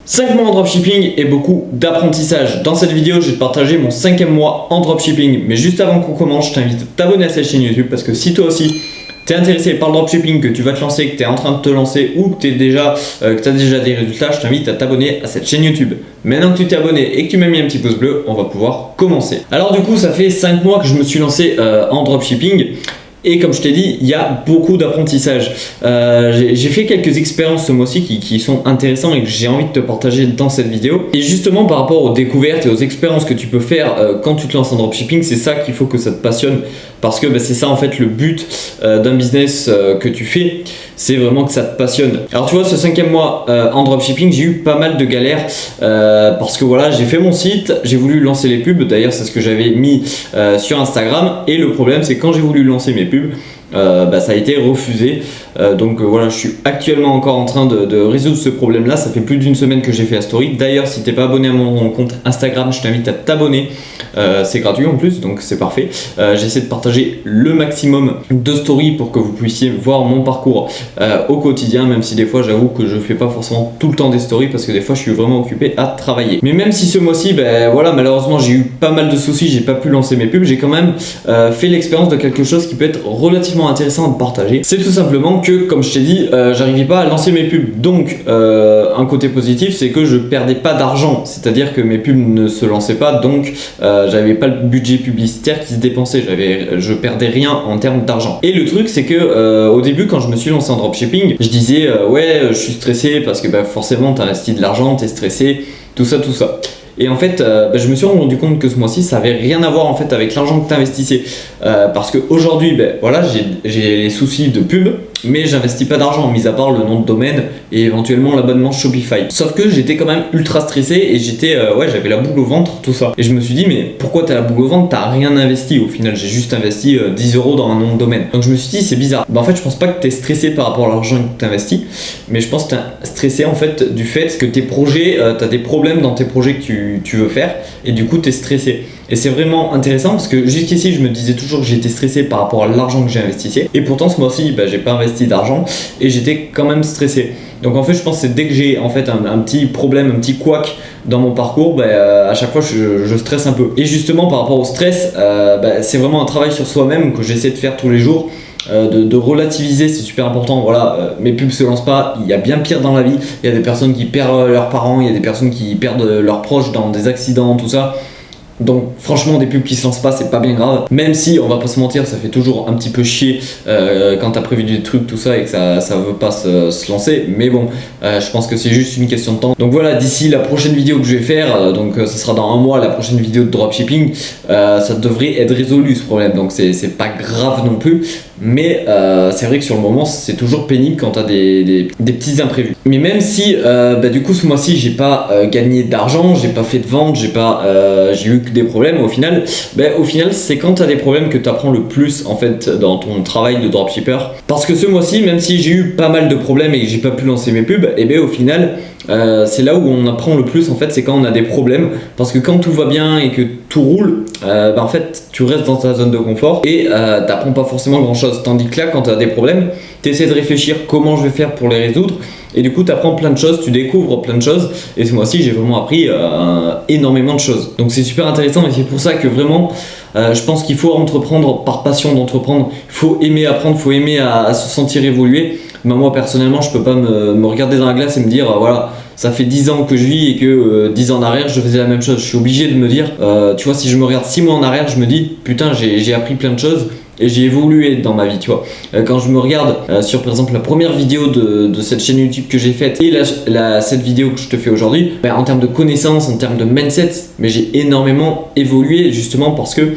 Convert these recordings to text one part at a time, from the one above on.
5 mois en dropshipping et beaucoup d'apprentissage. Dans cette vidéo, je vais te partager mon 5e mois en dropshipping. Mais juste avant qu'on commence, je t'invite à t'abonner à cette chaîne YouTube parce que si toi aussi tu es intéressé par le dropshipping, que tu vas te lancer, que tu es en train de te lancer ou que tu as déjà des résultats, je t'invite à t'abonner à cette chaîne YouTube. Maintenant que tu t'es abonné et que tu m'as mis un petit pouce bleu, on va pouvoir commencer. Alors du coup, ça fait 5 mois que je me suis lancé en dropshipping. Et comme je t'ai dit, il y a beaucoup d'apprentissage. J'ai fait quelques expériences ce mois-ci qui sont intéressantes et que j'ai envie de te partager dans cette vidéo. Et justement par rapport aux découvertes et aux expériences que tu peux faire quand tu te lances en dropshipping, c'est ça qu'il faut que ça te passionne. Parce que c'est ça en fait le but d'un business que tu fais, c'est vraiment que ça te passionne. Alors tu vois, ce 5e mois en dropshipping, j'ai eu pas mal de galères parce que voilà, j'ai fait mon site, j'ai voulu lancer les pubs, d'ailleurs c'est ce que j'avais mis sur Instagram, et le problème c'est que quand j'ai voulu lancer mes pubs, ça a été refusé. Donc voilà, je suis actuellement encore en train de résoudre ce problème là. Ça fait plus d'une semaine que j'ai fait la story. D'ailleurs, si t'es pas abonné à mon compte Instagram, je t'invite à t'abonner. C'est gratuit en plus, donc c'est parfait. J'essaie de partager le maximum de stories pour que vous puissiez voir mon parcours au quotidien, même si des fois j'avoue que je fais pas forcément tout le temps des stories parce que des fois je suis vraiment occupé à travailler. Mais même si ce mois-ci, voilà, malheureusement j'ai eu pas mal de soucis, j'ai pas pu lancer mes pubs, j'ai quand même fait l'expérience de quelque chose qui peut être relativement intéressant à partager. C'est tout simplement que, comme je t'ai dit, j'arrivais pas à lancer mes pubs. Donc un côté positif, c'est que je perdais pas d'argent, c'est-à-dire que mes pubs ne se lançaient pas, donc j'avais pas le budget publicitaire qui se dépensait, je perdais rien en termes d'argent. Et le truc c'est que au début, quand je me suis lancé en dropshipping, je disais ouais, je suis stressé parce que forcément t'as investi de l'argent, t'es stressé, tout ça. Et en fait, je me suis rendu compte que ce mois-ci, ça avait rien à voir en fait avec l'argent que tu investissais. Parce qu'aujourd'hui, voilà, j'ai les soucis de pub, mais j'investis pas d'argent, mis à part le nom de domaine et éventuellement l'abonnement Shopify. Sauf que j'étais quand même ultra stressé et j'avais la boule au ventre, tout ça. Et je me suis dit, mais pourquoi t'as la boule au ventre? T'as rien investi. Au final, j'ai juste investi 10 € dans un nom de domaine. Donc je me suis dit, c'est bizarre. En fait, je pense pas que t'es stressé par rapport à l'argent que t'investis, mais je pense que t'es stressé en fait du fait que tes projets, t'as des problèmes dans tes projets que tu veux faire et du coup t'es stressé. Et c'est vraiment intéressant parce que jusqu'ici je me disais toujours que j'étais stressé par rapport à l'argent que j'ai investi, et pourtant ce mois-ci j'ai pas investi d'argent et j'étais quand même stressé. Donc en fait je pense que c'est dès que j'ai en fait un petit problème, un petit couac dans mon parcours, à chaque fois je stresse un peu. Et justement par rapport au stress, c'est vraiment un travail sur soi-même que j'essaie de faire tous les jours. De relativiser, c'est super important. Voilà, mes pubs se lancent pas, il y a bien pire dans la vie. Il y a des personnes qui perdent leurs parents, il y a des personnes qui perdent leurs proches dans des accidents, tout ça. Donc franchement, des pubs qui se lancent pas, c'est pas bien grave. Même si, on va pas se mentir, ça fait toujours un petit peu chier quand t'as prévu des trucs, tout ça, et que ça veut pas se lancer. Mais bon, je pense que c'est juste une question de temps. Donc voilà, d'ici la prochaine vidéo que je vais faire, donc ce sera dans un mois, la prochaine vidéo de dropshipping, ça devrait être résolu ce problème. Donc c'est pas grave non plus. Mais c'est vrai que sur le moment, c'est toujours pénible quand t'as des petits imprévus. Mais même si, du coup, ce mois-ci, j'ai pas gagné d'argent, j'ai pas fait de vente, j'ai eu que des problèmes, au final, c'est quand tu as des problèmes que tu apprends le plus en fait dans ton travail de dropshipper. Parce que ce mois-ci, même si j'ai eu pas mal de problèmes et que j'ai pas pu lancer mes pubs, au final, c'est là où on apprend le plus en fait, c'est quand on a des problèmes. Parce que quand tout va bien et que tout roule, en fait, tu restes dans ta zone de confort et t'apprends pas forcément grand chose. Tandis que là, quand tu as des problèmes, tu essaies de réfléchir comment je vais faire pour les résoudre. Et du coup, tu apprends plein de choses, tu découvres plein de choses. Et ce mois-ci, j'ai vraiment appris énormément de choses. Donc c'est super intéressant et c'est pour ça que vraiment, je pense qu'il faut entreprendre par passion d'entreprendre. Il faut aimer apprendre, il faut aimer à se sentir évoluer. Mais moi, personnellement, je peux pas me regarder dans la glace et me dire, voilà, ça fait 10 ans que je vis et que 10 ans en arrière, je faisais la même chose. Je suis obligé de me dire, tu vois, si je me regarde 6 mois en arrière, je me dis, putain, j'ai appris plein de choses. Et j'ai évolué dans ma vie, tu vois. Quand je me regarde sur par exemple la première vidéo de cette chaîne YouTube que j'ai faite et cette vidéo que je te fais aujourd'hui, en termes de connaissances, en termes de mindset, j'ai énormément évolué justement parce que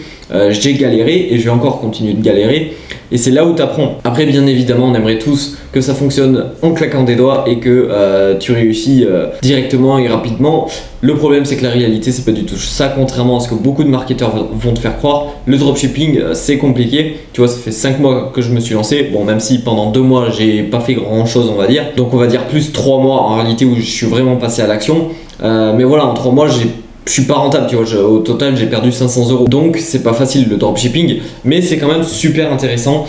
j'ai galéré et je vais encore continuer de galérer. Et c'est là où tu apprends. Après, bien évidemment, on aimerait tous que ça fonctionne en claquant des doigts et que tu réussis directement et rapidement. Le problème, c'est que la réalité, c'est pas du tout ça. Contrairement à ce que beaucoup de marketeurs vont te faire croire, le dropshipping, c'est compliqué. Tu vois, ça fait 5 mois que je me suis lancé. Bon, même si pendant 2 mois, j'ai pas fait grand chose, on va dire. Donc, on va dire plus 3 mois en réalité où je suis vraiment passé à l'action. Mais voilà, en 3 mois, je suis pas rentable, tu vois, au total j'ai perdu 500 €. Donc c'est pas facile le dropshipping, mais c'est quand même super intéressant,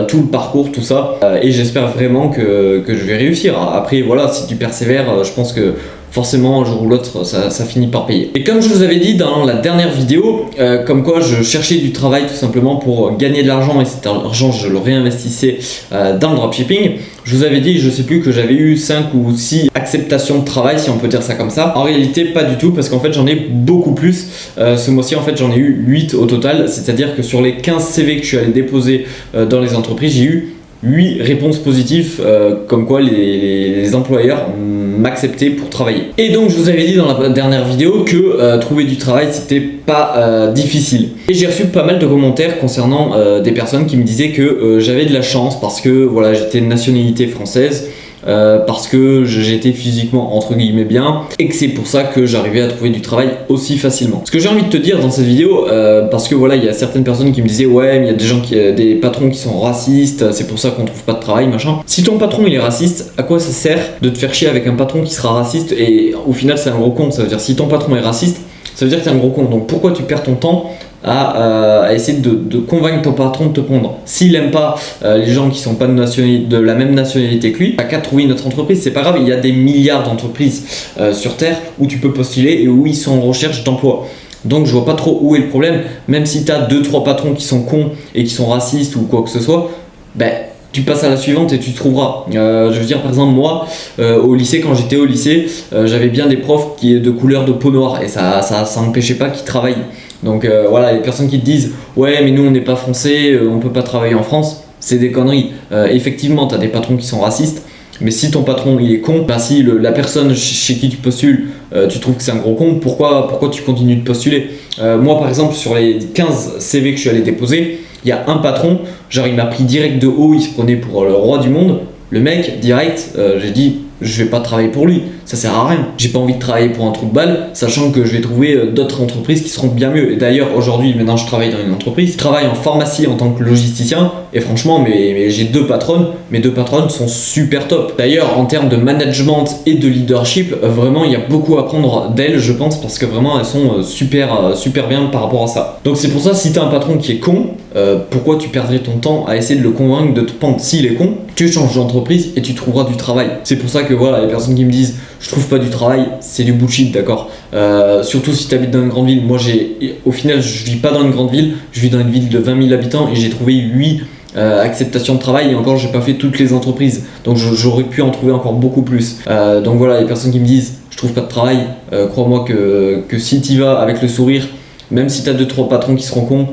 tout le parcours, tout ça, et j'espère vraiment que je vais réussir. Après voilà, si tu persévères, je pense que forcément un jour ou l'autre ça finit par payer. Et comme je vous avais dit dans la dernière vidéo, comme quoi je cherchais du travail tout simplement pour gagner de l'argent, et cet argent je le réinvestissais dans le dropshipping. Je vous avais dit, je sais plus, que j'avais eu 5 ou 6 acceptations de travail, si on peut dire ça comme ça. En réalité pas du tout, parce qu'en fait j'en ai beaucoup plus. Ce mois-ci en fait j'en ai eu 8 au total, c'est-à-dire que sur les 15 CV que je suis allé déposer dans les entreprises, j'ai eu 8 réponses positives, comme quoi les employeurs m'acceptaient pour travailler. Et donc je vous avais dit dans la dernière vidéo que trouver du travail c'était pas difficile. Et j'ai reçu pas mal de commentaires concernant des personnes qui me disaient que j'avais de la chance parce que voilà, j'étais de nationalité française, parce que j'étais physiquement entre guillemets bien, et que c'est pour ça que j'arrivais à trouver du travail aussi facilement. Ce que j'ai envie de te dire dans cette vidéo, parce que voilà, il y a certaines personnes qui me disaient ouais mais il y a des gens des patrons qui sont racistes, c'est pour ça qu'on trouve pas de travail machin. Si ton patron il est raciste, à quoi ça sert de te faire chier avec un patron qui sera raciste et au final c'est un gros con? Ça veut dire si ton patron est raciste, ça veut dire que t'es un gros con. Donc pourquoi tu perds ton temps à essayer de convaincre ton patron de te prendre? S'il aime pas les gens qui sont pas de la même nationalité que lui, t'as qu'à trouver une autre entreprise, c'est pas grave, il y a des milliards d'entreprises sur Terre où tu peux postuler et où ils sont en recherche d'emploi. Donc je vois pas trop où est le problème, même si t'as 2-3 patrons qui sont cons et qui sont racistes ou quoi que ce soit, ben tu passes à la suivante et tu trouveras. Je veux dire par exemple moi au lycée, quand j'étais au lycée, j'avais bien des profs qui est de couleur de peau noire et ça n'empêchait pas qu'ils travaillent. Donc voilà, les personnes qui te disent ouais mais nous on n'est pas français, on peut pas travailler en France, c'est des conneries. Effectivement tu as des patrons qui sont racistes, mais si ton patron il est con, bah si la personne chez qui tu postules, tu trouves que c'est un gros con, pourquoi tu continues de postuler? Moi par exemple sur les 15 CV que je suis allé déposer, il y a un patron, genre il m'a pris direct de haut, il se prenait pour le roi du monde. Le mec, direct, j'ai dit je vais pas travailler pour lui, ça sert à rien. J'ai pas envie de travailler pour un trou de balle, sachant que je vais trouver d'autres entreprises qui seront bien mieux. Et d'ailleurs aujourd'hui, maintenant je travaille dans une entreprise, je travaille en pharmacie en tant que logisticien, et franchement mais j'ai 2 patronnes, mes 2 patronnes sont super top. D'ailleurs en termes de management et de leadership, vraiment il y a beaucoup à apprendre d'elles je pense, parce que vraiment elles sont super bien par rapport à ça. Donc c'est pour ça, si t'as un patron qui est con, pourquoi tu perdrais ton temps à essayer de le convaincre de te prendre? S'il est con, tu changes d'entreprise et tu trouveras du travail. C'est pour ça que voilà, les personnes qui me disent je trouve pas du travail, c'est du bullshit, d'accord. Surtout si tu habites dans une grande ville. Moi au final je vis pas dans une grande ville, je vis dans une ville de 20 000 habitants et j'ai trouvé 8 acceptation de travail, et encore j'ai pas fait toutes les entreprises, donc j'aurais pu en trouver encore beaucoup plus. Donc voilà, les personnes qui me disent je trouve pas de travail, crois-moi que si tu vas avec le sourire, même si tu as 2-3 patrons qui seront cons,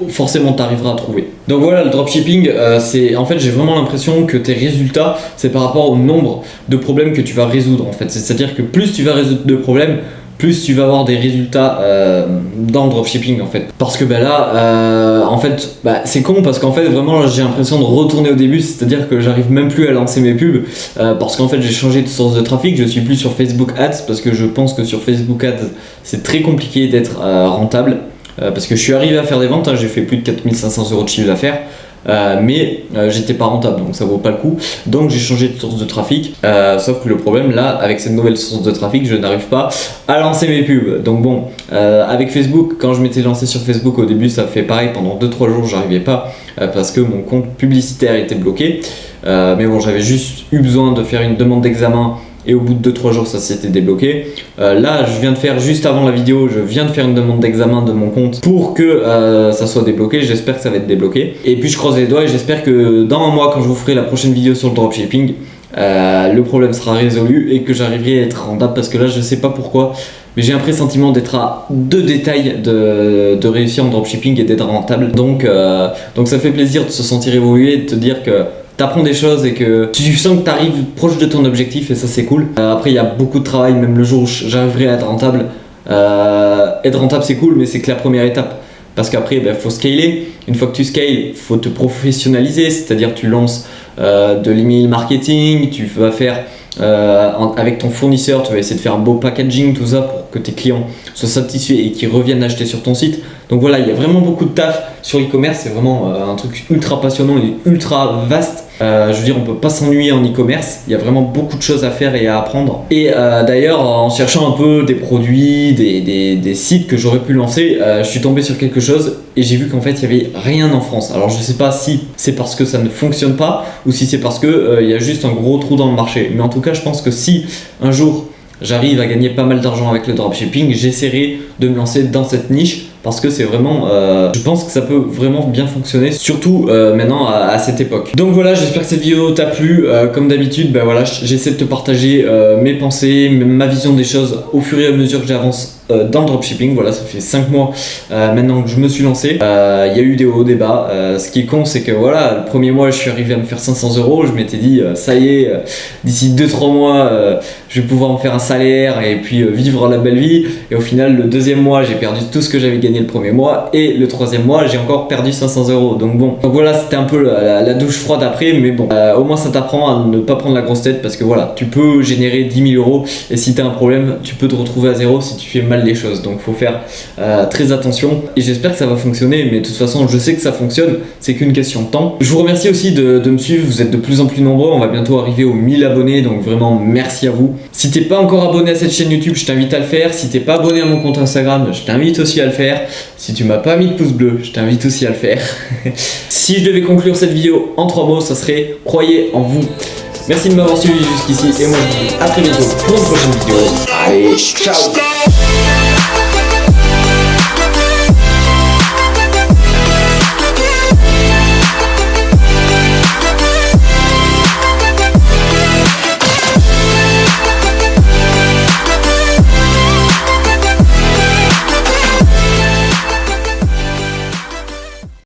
forcément tu arriveras à trouver. Donc voilà, le dropshipping, c'est en fait j'ai vraiment l'impression que tes résultats c'est par rapport au nombre de problèmes que tu vas résoudre en fait. C'est-à-dire que plus tu vas résoudre de problèmes, plus tu vas avoir des résultats dans le dropshipping en fait. Parce que là, en fait, c'est con parce qu'en fait vraiment j'ai l'impression de retourner au début, c'est-à-dire que j'arrive même plus à lancer mes pubs parce qu'en fait j'ai changé de source de trafic, je suis plus sur Facebook Ads parce que je pense que sur Facebook Ads c'est très compliqué d'être rentable. Parce que je suis arrivé à faire des ventes, hein, j'ai fait plus de 4500 € de chiffre d'affaires, mais j'étais pas rentable, donc ça vaut pas le coup. Donc j'ai changé de source de trafic, sauf que le problème là, avec cette nouvelle source de trafic, je n'arrive pas à lancer mes pubs. Donc bon, avec Facebook, quand je m'étais lancé sur Facebook au début, ça fait pareil, pendant 2-3 jours j'arrivais pas parce que mon compte publicitaire était bloqué. Mais bon, j'avais juste eu besoin de faire une demande d'examen. Et au bout de 2-3 jours ça s'était débloqué. Là je viens de faire, juste avant la vidéo, je viens de faire une demande d'examen de mon compte pour que ça soit débloqué. J'espère que ça va être débloqué. Et puis je croise les doigts et j'espère que dans un mois, quand je vous ferai la prochaine vidéo sur le dropshipping, le problème sera résolu et que j'arriverai à être rentable. Parce que là je sais pas pourquoi, mais j'ai un pressentiment d'être à 2 détails de réussir en dropshipping et d'être rentable. Donc ça fait plaisir de se sentir évoluer, de te dire que t'apprends des choses et que tu sens que tu arrives proche de ton objectif, et ça c'est cool. Après il y a beaucoup de travail, même le jour où j'arriverai à être rentable. Être rentable c'est cool, mais c'est que la première étape. Parce qu'après faut scaler. Une fois que tu scales, faut te professionnaliser, c'est-à-dire tu lances de l'email marketing, tu vas faire avec ton fournisseur, tu vas essayer de faire un beau packaging, tout ça pour que tes clients soient satisfaits et qu'ils reviennent acheter sur ton site. Donc voilà, il y a vraiment beaucoup de taf sur l'e-commerce, c'est vraiment un truc ultra passionnant et ultra vaste. Je veux dire, on peut pas s'ennuyer en e-commerce, il y a vraiment beaucoup de choses à faire et à apprendre. Et d'ailleurs, en cherchant un peu des produits, des sites que j'aurais pu lancer, je suis tombé sur quelque chose et j'ai vu qu'en fait il y avait rien en France. Alors je sais pas si c'est parce que ça ne fonctionne pas ou si c'est parce que il y a juste un gros trou dans le marché. Mais en tout cas, je pense que si un jour j'arrive à gagner pas mal d'argent avec le dropshipping, j'essaierai de me lancer dans cette niche parce que c'est vraiment, je pense que ça peut vraiment bien fonctionner, surtout maintenant à cette époque. Donc voilà, j'espère que cette vidéo t'a plu. Comme d'habitude, ben voilà, j'essaie de te partager mes pensées, ma vision des choses au fur et à mesure que j'avance dans le dropshipping. Voilà, ça fait 5 mois maintenant que je me suis lancé. Il y a eu des hauts, des bas. Ce qui est con, c'est que voilà, le premier mois, je suis arrivé à me faire 500 €. Je m'étais dit, ça y est, d'ici 2-3 mois, je vais pouvoir me faire un salaire et puis vivre la belle vie. Et au final, le deuxième mois, j'ai perdu tout ce que j'avais gagné le premier mois. Et le troisième mois, j'ai encore perdu 500 €. Donc bon, donc voilà, c'était un peu la douche froide après. Mais bon, au moins ça t'apprend à ne pas prendre la grosse tête parce que voilà, tu peux générer 10 000 € et si tu as un problème, tu peux te retrouver à zéro si tu fais mal les choses. Donc faut faire très attention et j'espère que ça va fonctionner. Mais de toute façon, je sais que ça fonctionne. C'est qu'une question de temps. Je vous remercie aussi de me suivre. Vous êtes de plus en plus nombreux. On va bientôt arriver aux 1000 abonnés. Donc vraiment, merci à vous. Si t'es pas encore abonné à cette chaîne YouTube, je t'invite à le faire. Si t'es pas abonné à mon compte Instagram, je t'invite aussi à le faire. Si tu m'as pas mis de pouce bleu, je t'invite aussi à le faire. Si je devais conclure cette vidéo en 3 mots, ça serait croyez en vous. Merci de m'avoir suivi jusqu'ici et moi je vous dis à très bientôt pour une prochaine vidéo. Allez, ciao!